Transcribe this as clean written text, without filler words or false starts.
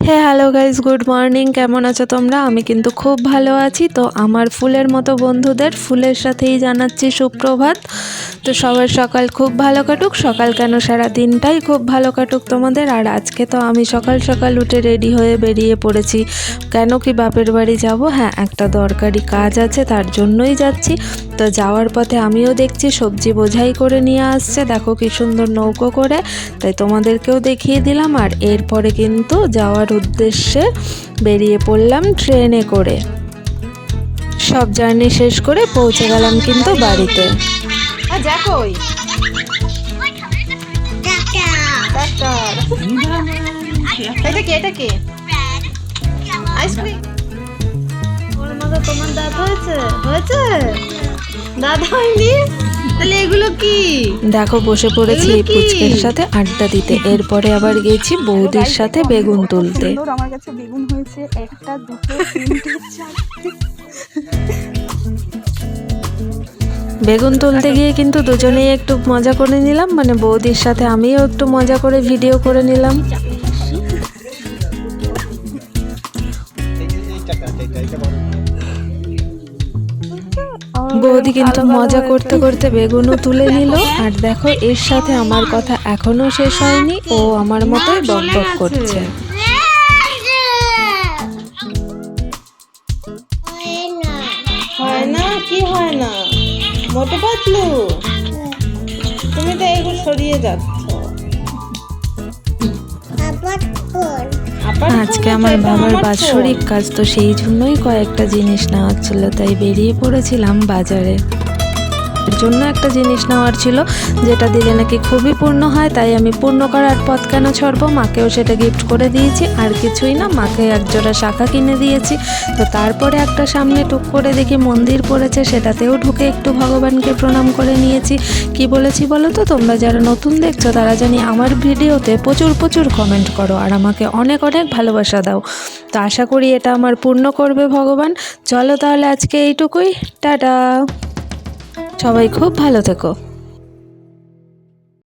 Hello guys, good morning. কেমন আছো তোমরা? আমি কিন্তু খুব ভালো আছি। তো আমার ফুলের মতো বন্ধুদের ফুলের সাথেই জানাচ্ছি সুপ্রভাত। তো সবার সকাল খুব ভালো কাটুক। সকাল কেন, সারা দিনটাই খুব ভালো কাটুক তোমাদের। আর আজকে তো আমি সকাল সকাল উঠে রেডি হয়ে বেরিয়ে পড়েছি। কেন কি বাপের বাড়ি যাব? হ্যাঁ, একটা দরকারি কাজ আছে, তার জন্যই যাচ্ছি। তো যাওয়ার পথে আমিও দেখছি সবজি বোঝাই করে নিয়ে আসছে, দেখো কি সুন্দর নৌকো করে, তাই তোমাদেরকেও দেখিয়ে দিলাম। আর এরপরে কিন্তু যাওয়ার উদ্দেশ্যে বেরিয়ে পড়লাম ট্রেনে করে। সব জার্নি শেষ করে পৌঁছে গেলাম কিন্তু বাড়িতে। তোমার দাঁত হয়েছে হয়েছে দাঁত হয়নি? তাহলে এগুলো কি? দেখো বসে পড়েছি এই পুচকের সাথে আড্ডা দিতে। এরপরে আবার গেছি বৌদির সাথে বেগুন তুলতে। আমার কাছে বেগুন হয়েছে একটা, দুটো, তিনটে, চারটে। বেগুন তুলতে গিয়ে কিন্তু দুজনেই একটু মজা করে নিলাম, মানে বৌদির সাথে আমিও একটু মজা করে ভিডিও করে নিলাম। বৌদি কিন্তু মজা করতে করতে বেগুনও তুলে নিল। আর দেখো এর সাথে আমার কথা এখনো শেষ হয়নি, ও আমার মতোই বক বক করছে। হয় না? কি হয় না? মোটে পাতলু, তুমি তো এগুলো সরিয়ে যাচ্ছ। আজকে আমার বাবার বাৎসরিক কাজ, তো সেই জন্যই কয়েকটা জিনিস নেওয়ার ছিল, তাই বেরিয়ে পড়েছিলাম বাজারে। এর জন্য একটা জিনিস নেওয়ার ছিল যেটা দিলে নাকি খুবই পূর্ণ হয়, তাই আমি পূর্ণ করার পথ কেন ছাড়বো, মাকেও সেটা গিফট করে দিয়েছি। আর কিছুই না, মাকে একজোড়া শাখা কিনে দিয়েছি। তো তারপরে একটা সামনে টুক করে দেখি মন্দির পড়েছে, সেটাতেও ঢুকে একটু ভগবানকে প্রণাম করে নিয়েছি। কি বলেছি বলো তো? তোমরা যারা নতুন দেখছো তারা জানি আমার ভিডিওতে প্রচুর প্রচুর কমেন্ট করো আর আমাকে অনেক অনেক ভালোবাসা দাও। তো আশা করি এটা আমার পূর্ণ করবে ভগবান। চলো তাহলে আজকে এইটুকুই, টাটা। সবাই খুব ভালো থেকো।